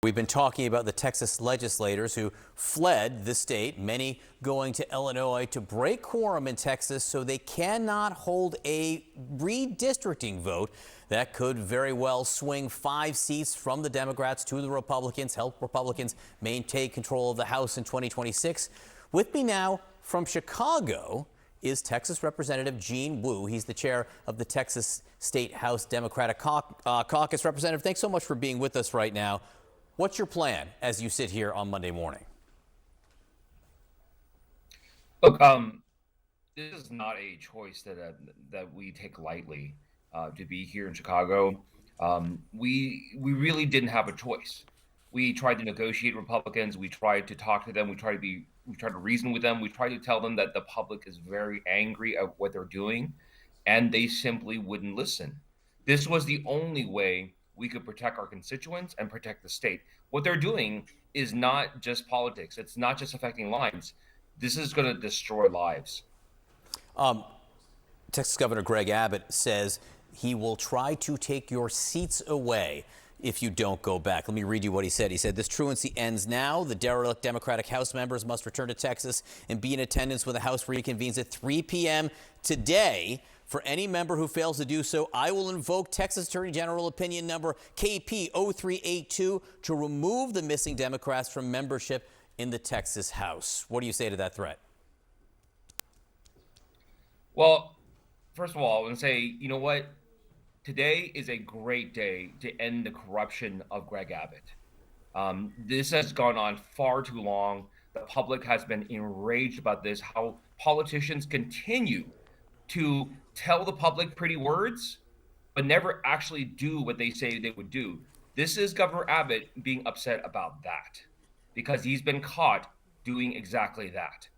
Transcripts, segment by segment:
We've been talking about the Texas legislators who fled the state, many going to Illinois to break quorum in Texas so they cannot hold a redistricting vote that could very well swing 5 seats from the Democrats to the Republicans, help Republicans maintain control of the House in 2026. With me now from Chicago is Texas Representative Gene Wu. He's the chair of the Texas State House Democratic Caucus. Representative, thanks so much for being with us right now. What's your plan as you sit here on Monday morning? Look, this is not a choice that we take lightly. To be here in Chicago, we really didn't have a choice. We tried to negotiate with Republicans. We tried to talk to them. We tried to reason with them. We tried to tell them that the public is very angry at what they're doing, and they simply wouldn't listen. This was the only way we could protect our constituents and protect the state. What they're doing is not just politics. It's not just affecting lives. This is going to destroy lives. Texas Governor Greg Abbott says he will try to take your seats away if you don't go back. Let me read you what he said. He said, "This truancy ends now. The derelict Democratic House members must return to Texas and be in attendance when the House reconvenes at 3 p.m. today. For any member who fails to do so, I will invoke Texas Attorney General Opinion Number KP 0382 to remove the missing Democrats from membership in the Texas House." What do you say to that threat? Well, first of all, I want to say, you know what? Today is a great day to end the corruption of Greg Abbott. This has gone on far too long. The public has been enraged about this, how politicians continue to tell the public pretty words, but never actually do what they say they would do. This is Governor Abbott being upset about that because he's been caught doing exactly that.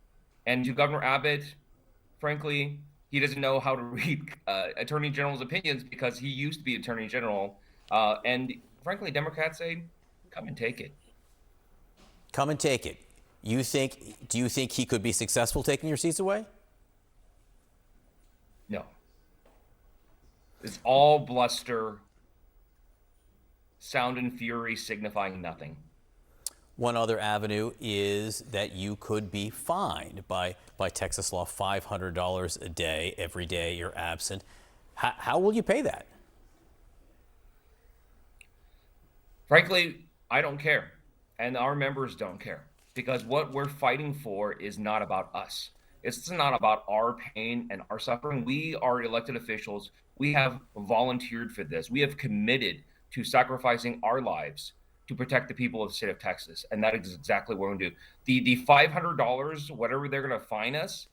And to Governor Abbott, frankly, he doesn't know how to read Attorney General's opinions because he used to be Attorney General. And frankly, Democrats say, come and take it. Come and take it. Do you think he could be successful taking your seats away? No. It's all bluster, sound and fury signifying nothing. One other avenue is that you could be fined by Texas law $500 a day every day you're absent. How will you pay that? Frankly, I don't care. And our members don't care because what we're fighting for is not about us. It's not about our pain and our suffering. We are elected officials. We have volunteered for this. We have committed to sacrificing our lives to protect the people of the state of Texas. And that is exactly what we're going to do. The $500, whatever they're going to fine us,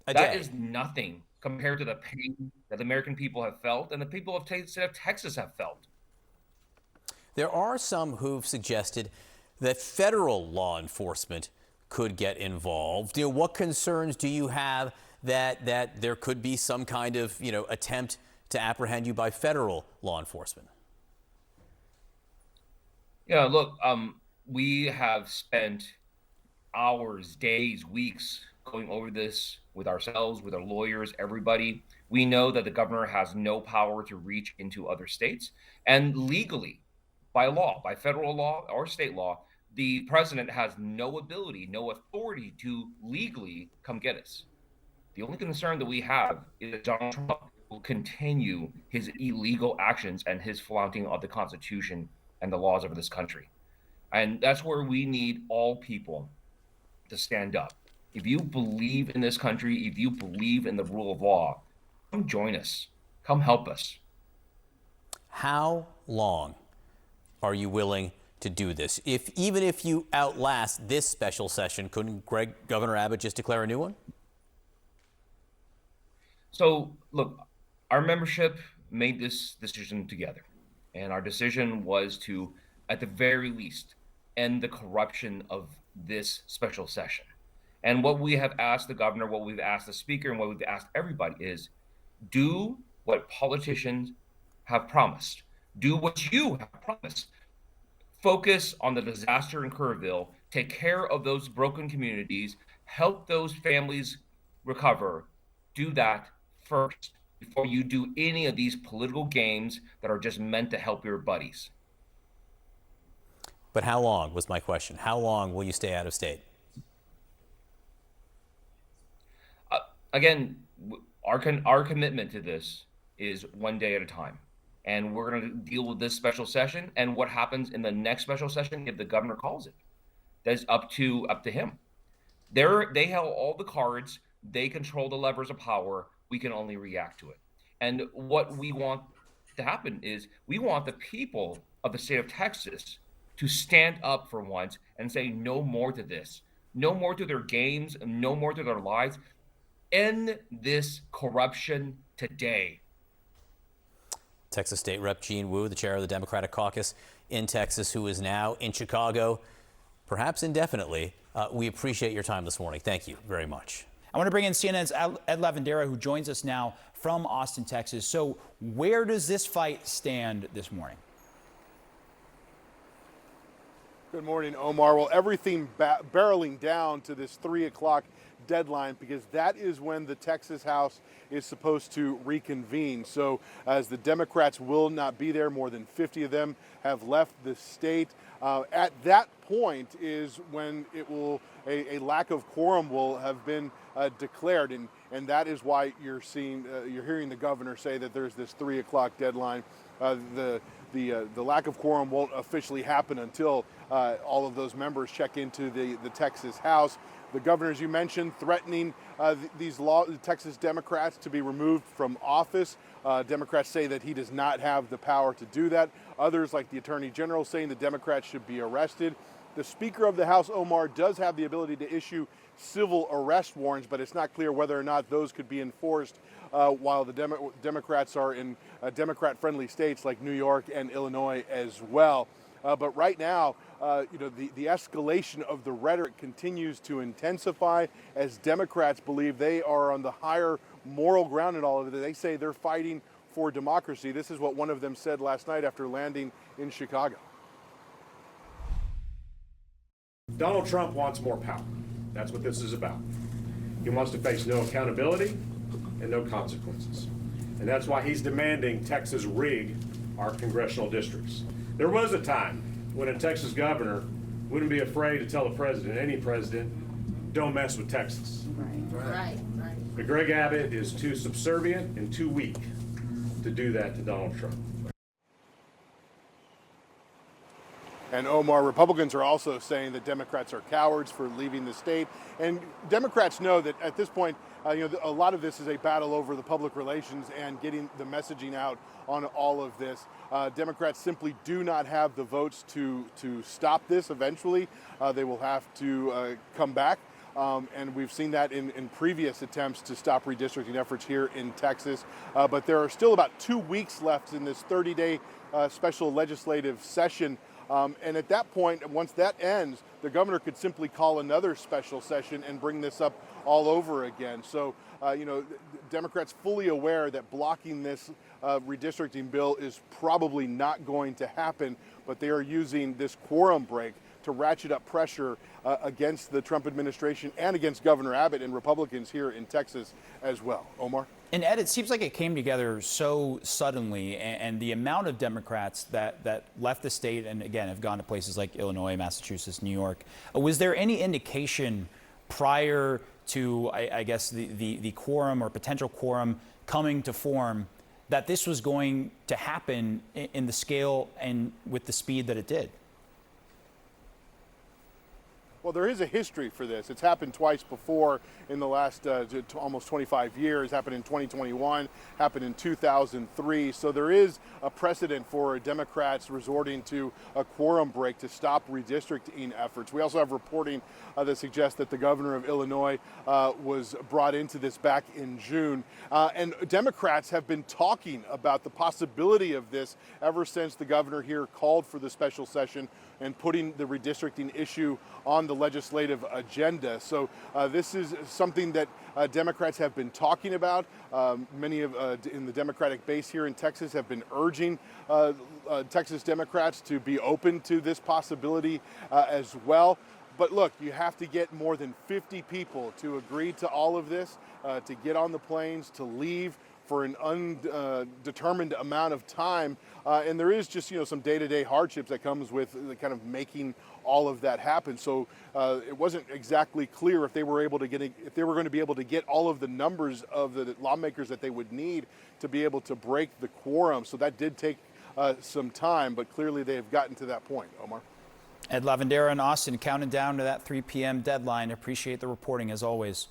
that is nothing compared to the pain that the American people have felt and the people of the state of Texas have felt. There are some who've suggested that federal law enforcement could get involved. What concerns do you have that there could be some kind of, attempt to apprehend you by federal law enforcement? Yeah, look, we have spent hours, days, weeks going over this with ourselves, with our lawyers, everybody. We know that the governor has no power to reach into other states. And legally, by law, by federal law or state law, the president has no ability, no authority to legally come get us. The only concern that we have is that Donald Trump will continue his illegal actions and his flaunting of the Constitution and the laws of this country. And that's where we need all people to stand up. If you believe in this country, if you believe in the rule of law, come join us. Come help us. How long are you willing to do this? Even if you outlast this special session, couldn't Governor Abbott just declare a new one? So, look, our membership made this decision together. And our decision was to, at the very least, end the corruption of this special session. And what we have asked the governor, what we've asked the speaker, and what we've asked everybody is do what politicians have promised. Do what you have promised. Focus on the disaster in Kerrville, take care of those broken communities, help those families recover. Do that first before you do any of these political games that are just meant to help your buddies. But how long was my question? How long will you stay out of state? Again, our commitment to this is one day at a time. And we're going to deal with this special session and what happens in the next special session if the governor calls it. That's up to him. They have all the cards. They control the levers of power. We can only react to it. And what we want to happen is we want the people of the state of Texas to stand up for once and say no more to this, no more to their games, no more to their lives. End this corruption today. Texas State Rep Gene Wu, the chair of the Democratic Caucus in Texas, who is now in Chicago, perhaps indefinitely. We appreciate your time this morning. Thank you very much. I want to bring in CNN's Ed Lavandera, who joins us now from Austin, Texas. So where does this fight stand this morning? Good morning, Omar. Well, everything barreling down to this 3 o'clock deadline because that is when the Texas House is supposed to reconvene. So as the Democrats will not be there, more than 50 of them have left the state. At that point is when it will a lack of quorum will have been declared, and that is why you're hearing the governor say that there's this 3 o'clock deadline. The lack of quorum won't officially happen until all of those members check into the Texas House. The governor, as you mentioned, threatening the Texas Democrats to be removed from office. Democrats say that he does not have the power to do that. Others, like the Attorney General, saying the Democrats should be arrested. The Speaker of the House, Omar, does have the ability to issue civil arrest warrants, but it's not clear whether or not those could be enforced while the Democrats are in Democrat-friendly states like New York and Illinois as well. But right now, the escalation of the rhetoric continues to intensify as Democrats believe they are on the higher moral ground in all of it. They say they're fighting for democracy. This is what one of them said last night after landing in Chicago. Donald Trump wants more power. That's what this is about. He wants to face no accountability and no consequences. And that's why he's demanding Texas rig our congressional districts. There was a time when a Texas governor wouldn't be afraid to tell the president, any president, don't mess with Texas. Right. But Greg Abbott is too subservient and too weak to do that to Donald Trump. And Omar, Republicans are also saying that Democrats are cowards for leaving the state. And Democrats know that at this point, a lot of this is a battle over the public relations and getting the messaging out on all of this. Democrats simply do not have the votes to stop this eventually. They will have to come back. And we've seen that in previous attempts to stop redistricting efforts here in Texas. But there are still about 2 weeks left in this 30-day special legislative session. And at that point, once that ends, the governor could simply call another special session and bring this up all over again. So, Democrats fully aware that blocking this redistricting bill is probably not going to happen, but they are using this quorum break to ratchet up pressure against the Trump administration and against Governor Abbott and Republicans here in Texas as well. Omar? And Ed, it seems like it came together so suddenly, and the amount of Democrats that left the state and, again, have gone to places like Illinois, Massachusetts, New York. Was there any indication prior to, I guess, the quorum or potential quorum coming to form that this was going to happen in the scale and with the speed that it did? Well, there is a history for this. It's happened twice before in the last almost 25 years. Happened in 2021, happened in 2003. So there is a precedent for Democrats resorting to a quorum break to stop redistricting efforts. We also have reporting that suggests that the governor of Illinois was brought into this back in June. And Democrats have been talking about the possibility of this ever since the governor here called for the special session and putting the redistricting issue on the legislative agenda. So this is something that Democrats have been talking about. Many in the Democratic base here in Texas have been urging Texas Democrats to be open to this possibility as well. But look, you have to get more than 50 people to agree to all of this, to get on the planes, to leave for an undetermined amount of time. And there is just, some day-to-day hardships that comes with kind of making all of that happen. So it wasn't exactly clear if they were going to be able to get all of the numbers of the lawmakers that they would need to be able to break the quorum. So that did take some time, but clearly they have gotten to that point. Omar. Ed Lavandera in Austin, counting down to that 3 p.m. deadline. Appreciate the reporting as always.